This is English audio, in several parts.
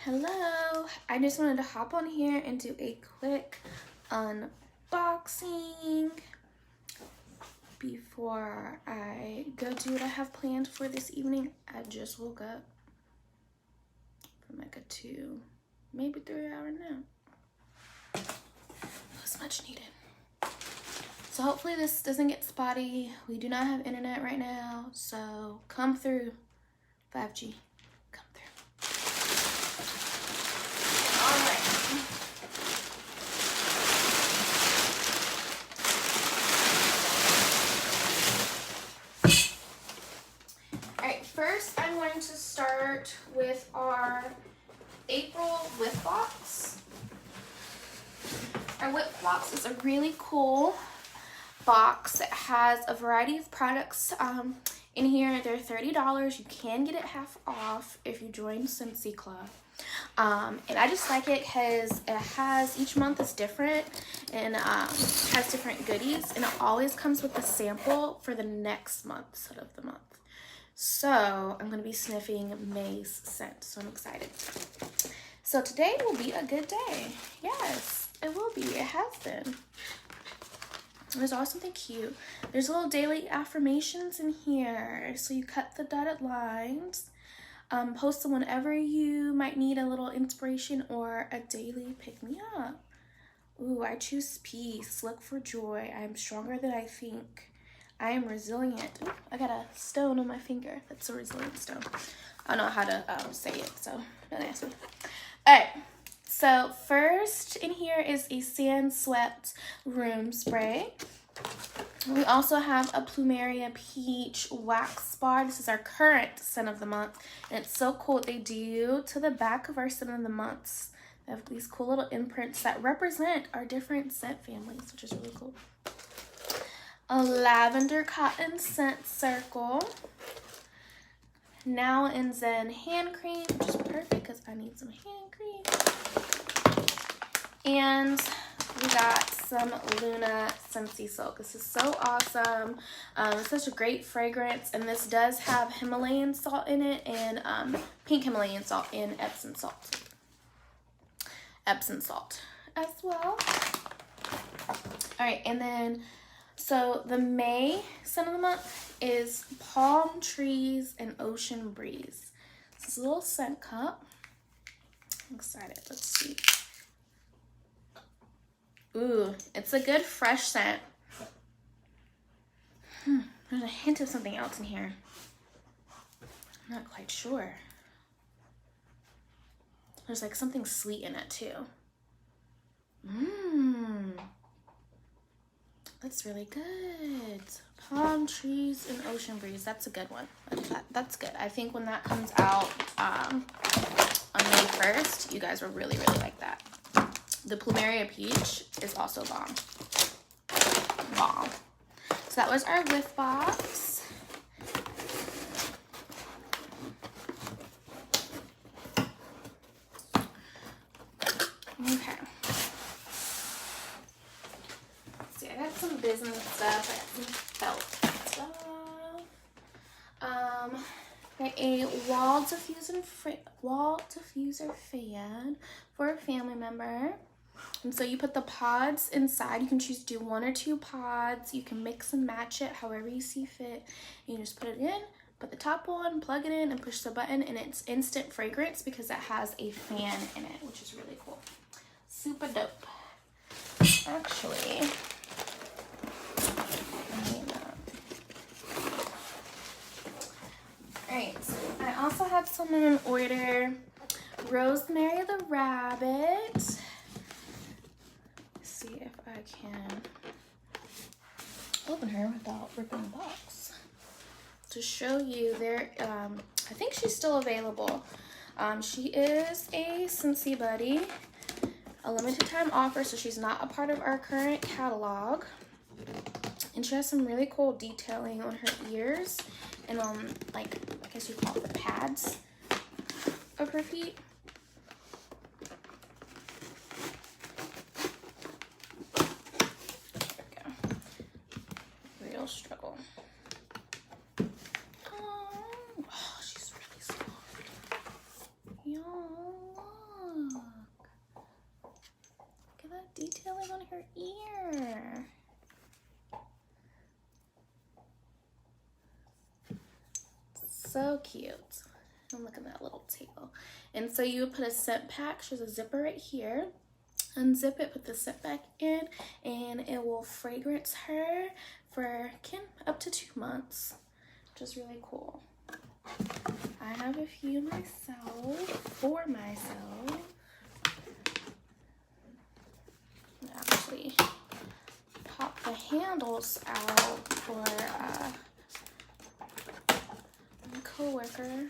Hello, I just wanted to hop on here and do a quick unboxing before I go do what I have planned for this evening. I just woke up from like a 2, maybe 3 hour nap. It was much needed. So hopefully this doesn't get spotty. We do not have internet right now, so come through 5G. Come through. Alright, first I'm going to start with our April whip box. Our whip box is a really cool box that has a variety of products in here. They're $30. You can get it half off if you join Scentsy Club. And I just like it because it has, each month is different and has different goodies, and it always comes with a sample for the next month of the month. So I'm going to be sniffing May's scent, so I'm excited. So today will be a good day. Yes, it will be. It has been. There's also something cute. There's little daily affirmations in here. So you cut the dotted lines, post them whenever you might need a little inspiration or a daily pick-me-up. Ooh, I choose peace. Look for joy. I am stronger than I think. I am resilient. Ooh, I got a stone on my finger. That's a resilient stone. I don't know how to say it, so don't ask me. All right. So first in here is a sand swept room spray. We also have a Plumeria Peach Wax Bar. This is our current scent of the month, and it's so cool what they do to the back of our scent of the months. They have these cool little imprints that represent our different scent families, which is really cool. A lavender cotton scent circle. Now in Zen hand cream, which is perfect because I need some hand cream. And we got some Luna Scentsy Silk. This is so awesome. It's such a great fragrance, and this does have Himalayan salt in it and pink Himalayan salt and Epsom salt. Epsom salt as well. All right, and then so the May scent of the month is Palm Trees and Ocean Breeze. This is a little scent cup. I'm excited. Let's see. Ooh, it's a good fresh scent. There's a hint of something else in here. I'm not quite sure. There's like something sweet in it too. That's really good. Palm Trees and Ocean Breeze. That's a good one. That's good. I think when that comes out on May 1st, you guys will really, really like that. The Plumeria Peach is also bomb. Bomb. So that was our whiff box. Okay. Let's see, I got some business stuff. I got some felt stuff. Got a wall diffuser fan for a family member. And so you put the pods inside. You can choose to do 1 or 2 pods. You can mix and match it however you see fit. You just put it in, put the top on, plug it in, and push the button, and it's instant fragrance because it has a fan in it, which is really cool. Super dope. Actually, alright, I also had someone order Rosemary the Rabbit. See if I can open her without ripping the box. To show you there, I think she's still available. She is a Scentsy Buddy, a limited time offer, so she's not a part of our current catalog. And she has some really cool detailing on her ears and on, like, I guess you call it the pads of her feet. Struggle. Oh, she's really soft. Y'all. So cute. And look at that little tail. And so you would put a scent pack. There's a zipper right here. Unzip it, put the scent back in, and it will fragrance her for up to 2 months, which is really cool. I have a few for myself. Actually pop the handles out for my coworker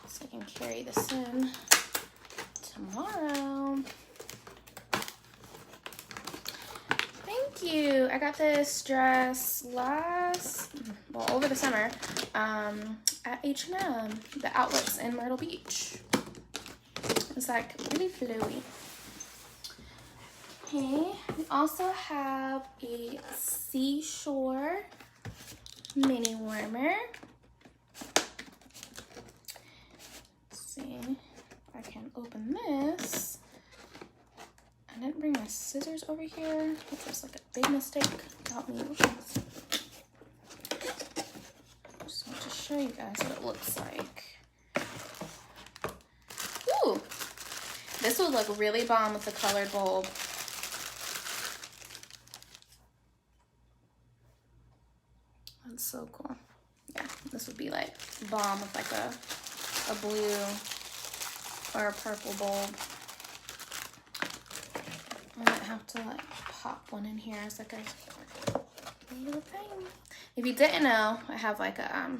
so I can carry this in tomorrow. Thank you. I got this dress over the summer at H&M, the outlets in Myrtle Beach. It's like really flowy. Okay, we also have a Seashore mini warmer. Let's see if I can open this. I didn't bring my scissors over here, which was like a big mistake. Help me. Just want to show you guys what it looks like. Ooh! This would look really bomb with the colored bulb. That's so cool. Yeah, this would be like bomb with like a blue or a purple bulb. I might have to like pop one in here as like a little thing. If you didn't know, I have like a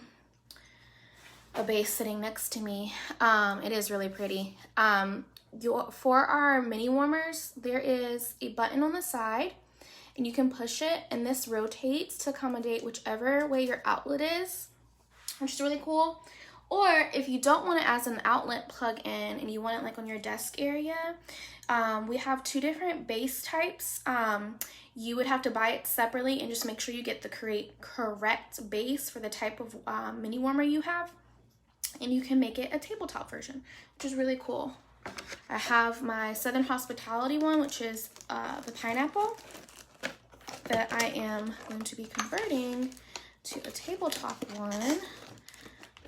base sitting next to me. It is really pretty. For our mini warmers, there is a button on the side and you can push it and this rotates to accommodate whichever way your outlet is, which is really cool. Or if you don't want it as an outlet plug in and you want it like on your desk area, we have 2 different base types. You would have to buy it separately and just make sure you get the correct base for the type of mini warmer you have. And you can make it a tabletop version, which is really cool. I have my Southern Hospitality one, which is the pineapple, that I am going to be converting to a tabletop one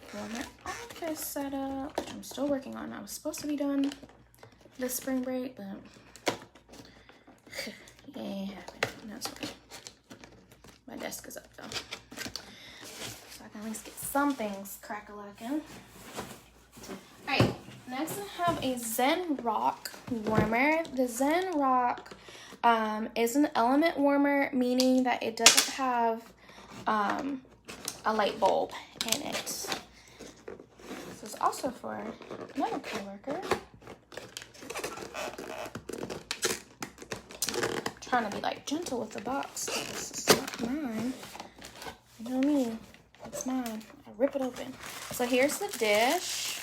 for my office setup, which I'm still working on. I was supposed to be done this spring break, but yeah, that's okay. My desk is up though, so I can at least get some things crack-a-lackin'. Alright, next I have a Zen Rock Warmer. The Zen Rock is an element warmer, meaning that it doesn't have a light bulb in it. This is also for another coworker. Trying to be like gentle with the box. This is not mine. You know what I mean? It's mine. I rip it open. So here's the dish.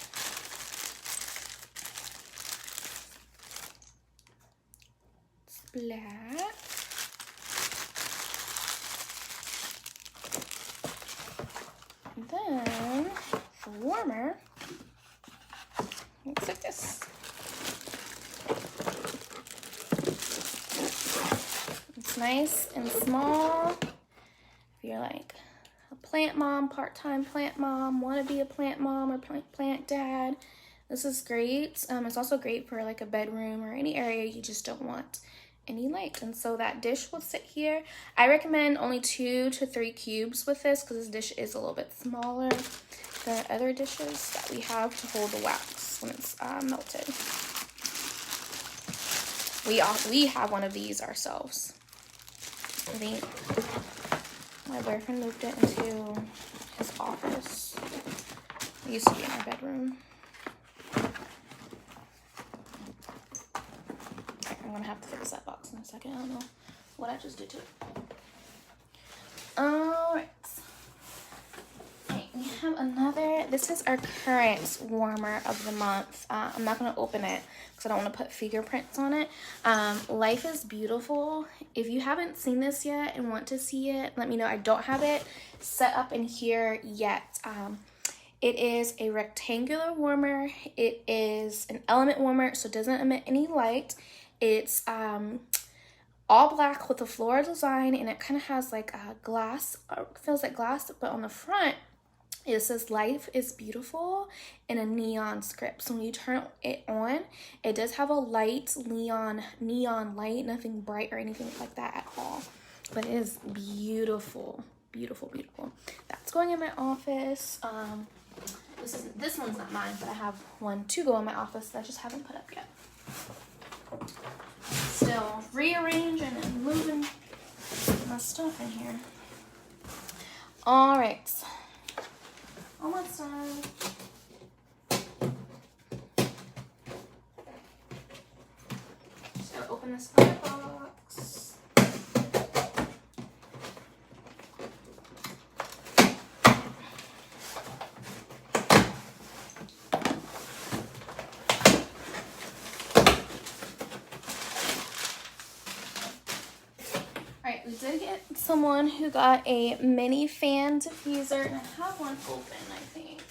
It's black. And then the warmer looks like this. It's nice and small. If you're like a plant mom, part-time plant mom, want to be a plant mom or plant dad, this is great. It's also great for like a bedroom or any area you just don't want any light. And so that dish will sit here. I recommend only 2 to 3 cubes with this because this dish is a little bit smaller than other dishes that we have to hold the wax when it's melted. We have one of these ourselves. I think my boyfriend moved it into his office. It used to be in our bedroom. Okay, I'm gonna have to fix that box in a second. I don't know what I just did to it. Alright. Okay, we have another. This is our current warmer of the month. I'm not gonna open it because I don't want to put fingerprints on it. Life is Beautiful. If you haven't seen this yet and want to see it, let me know. I don't have it set up in here yet. It is a rectangular warmer. It is an element warmer, so it doesn't emit any light. It's all black with a floral design, and it kind of has like a glass, feels like glass, but on the front It says life is beautiful in a neon script. So when you turn it on, it does have a light, neon light, nothing bright or anything like that at all. But it is beautiful, beautiful, beautiful. That's going in my office. This one's not mine, but I have one to go in my office that I just haven't put up yet. Still rearranging and moving my stuff in here. All right. Almost done. Just gotta open this other box. Alright, we did get someone who got a mini fan diffuser, and I have one open, I think.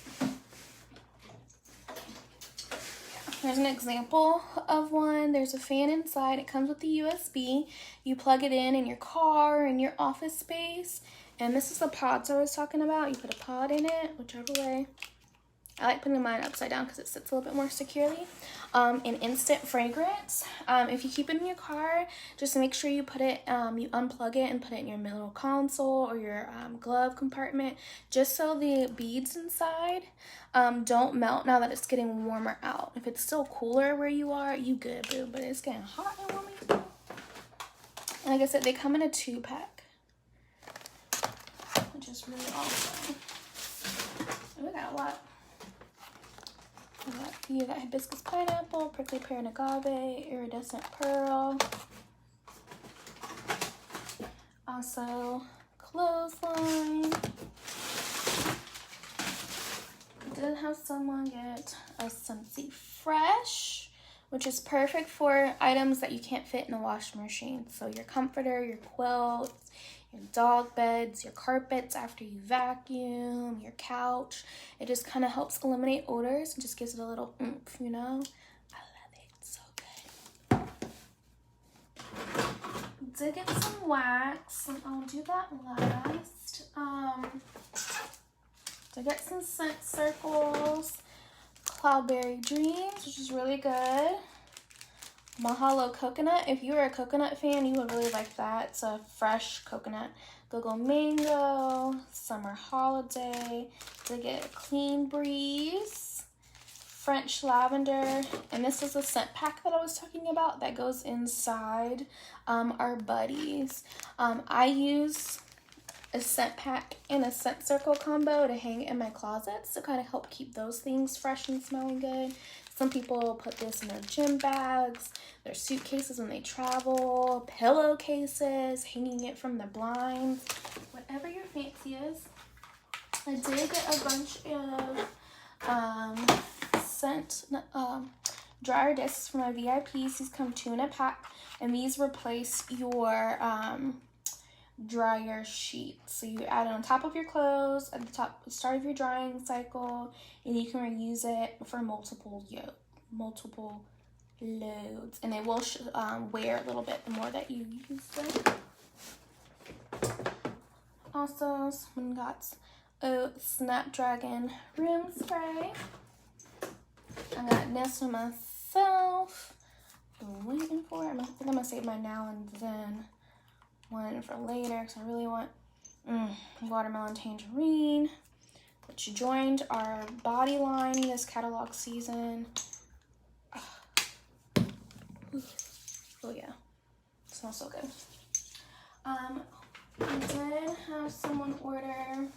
Here's an example of one. There's a fan inside. It comes with the USB. You plug it in your car, in your office space. And this is the pods I was talking about. You put a pod in it, whichever way. I like putting mine upside down because it sits a little bit more securely. An instant fragrance. If you keep it in your car, just make sure you put it, you unplug it and put it in your middle console or your glove compartment, just so the beads inside don't melt now that it's getting warmer out. If it's still cooler where you are, you good, boo. But it's getting hot and warm. And like I said, they come in a 2-pack, which is really awesome. Oh, we got a lot. You got hibiscus pineapple, prickly pear and agave, iridescent pearl. Also, clothesline. I did have someone get a Scentsy Fresh, which is perfect for items that you can't fit in a washing machine. So your comforter, your quilts, your dog beds, your carpets after you vacuum, your couch. It just kind of helps eliminate odors and just gives it a little oomph, you know? I love it. It's so good. Did get some wax, and I'll do that last. Did get some scent circles, Cloudberry Dreams, which is really good. Mahalo Coconut. If you are a coconut fan, you would really like that. It's a fresh coconut. Go-Go Mango, Summer Holiday. They get Clean Breeze, French Lavender, and this is the scent pack that I was talking about that goes inside our buddies. I use a scent pack and a scent circle combo to hang in my closets to kind of help keep those things fresh and smelling good. Some people put this in their gym bags, their suitcases when they travel, pillowcases, hanging it from the blinds, whatever your fancy is. I did get a bunch of scent dryer discs for my VIPs. These come 2 in a pack, and these replace your dryer sheet. So you add it on top of your clothes at the start of your drying cycle, and you can reuse it for multiple loads, and they will wear a little bit the more that you use them. Also, someone got Snapdragon room spray. I got this for myself. I'm waiting for it. I think I'm gonna save my Now and Zen one for later because I really want watermelon tangerine, which joined our body line this catalog season. Oh yeah, it smells so good. I did have someone order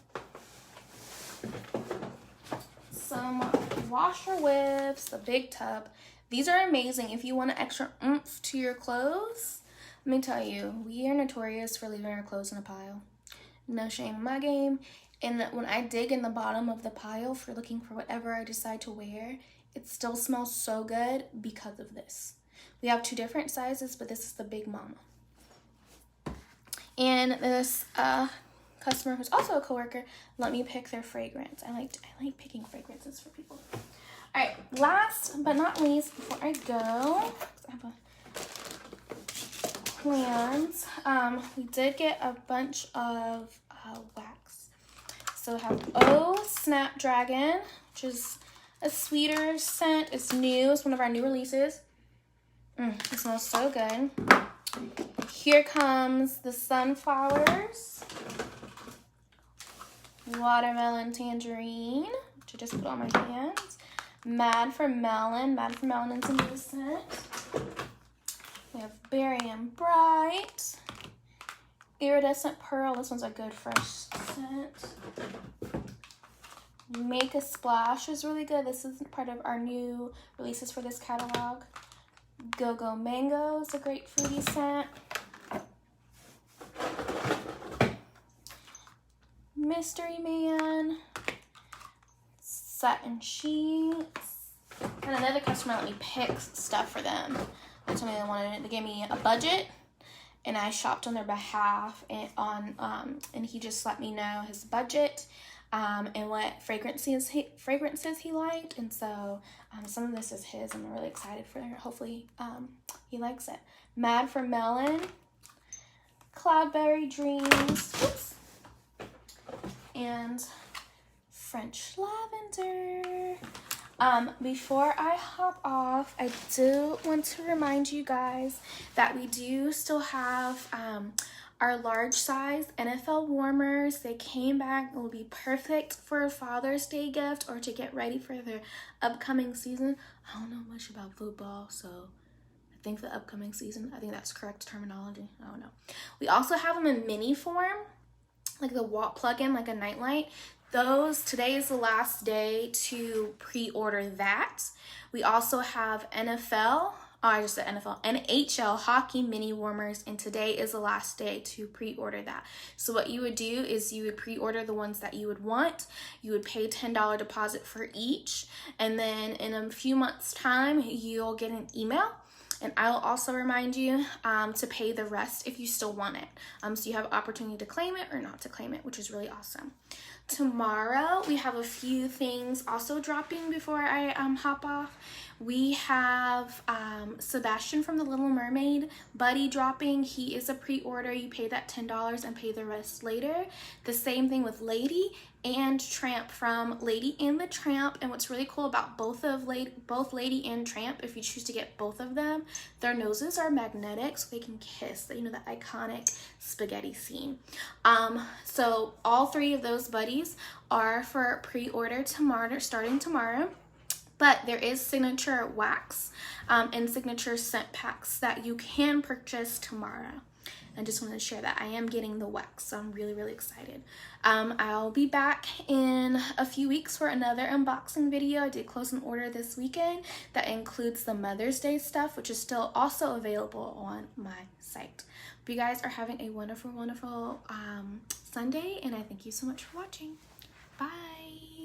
some washer whips, the big tub. These are amazing if you want an extra oomph to your clothes. Let me tell you, we are notorious for leaving our clothes in a pile. No shame in my game. And when I dig in the bottom of the pile for looking for whatever I decide to wear, it still smells so good because of this. We have 2 different sizes, but this is the Big Mama. And this customer, who's also a coworker, let me pick their fragrance. I like picking fragrances for people. All right, last but not least, before I go, I have plans. We did get a bunch of wax. So we have Oh Snapdragon, which is a sweeter scent. It's new. It's one of our new releases. It smells so good. Here comes the Sunflowers. Watermelon Tangerine, which I just put on my hands. Mad for Melon. Mad for Melon is a new scent. We have Berry and Bright. Iridescent Pearl. This one's a good fresh scent. Make a Splash is really good. This is part of our new releases for this catalog. Go Go Mango is a great fruity scent. Mystery Man. Satin Sheets. And another customer let me pick stuff for them. They told me they wanted it. They gave me a budget, and I shopped on their behalf and he just let me know his budget and what fragrances he liked, and so some of this is his. I'm really excited for it. Hopefully he likes it. Mad for Melon, Cloudberry Dreams, whoops, and French Lavender. Before I hop off, I do want to remind you guys that we do still have our large size NFL warmers. They came back. It will be perfect for a Father's Day gift or to get ready for their upcoming season. I don't know much about football, so I think the upcoming season, I think that's correct terminology. I don't know. We also have them in mini form, like the wall plug-in, like a nightlight. Those, today is the last day to pre-order that. We also have NHL hockey mini warmers, and today is the last day to pre-order that. So what you would do is you would pre-order the ones that you would want. You would pay $10 deposit for each, and then in a few months time you'll get an email, and I will also remind you to pay the rest if you still want it. So you have an opportunity to claim it or not to claim it, which is really awesome. Tomorrow we have a few things also dropping before I hop off. We have Sebastian from The Little Mermaid Buddy dropping. He is a pre-order. You pay that $10 and pay the rest later. The same thing with Lady and Tramp from Lady and the Tramp. And what's really cool about both Lady and Tramp, if you choose to get both of them, their noses are magnetic so they can kiss. You know, that iconic spaghetti scene. So all three of those buddies are for pre-order tomorrow, starting tomorrow. But there is signature wax and signature scent packs that you can purchase tomorrow. I just wanted to share that I am getting the wax, so I'm really, really excited. I'll be back in a few weeks for another unboxing video. I did close an order this weekend that includes the Mother's Day stuff, which is still also available on my site. Hope you guys are having a wonderful, wonderful Sunday, and I thank you so much for watching. Bye.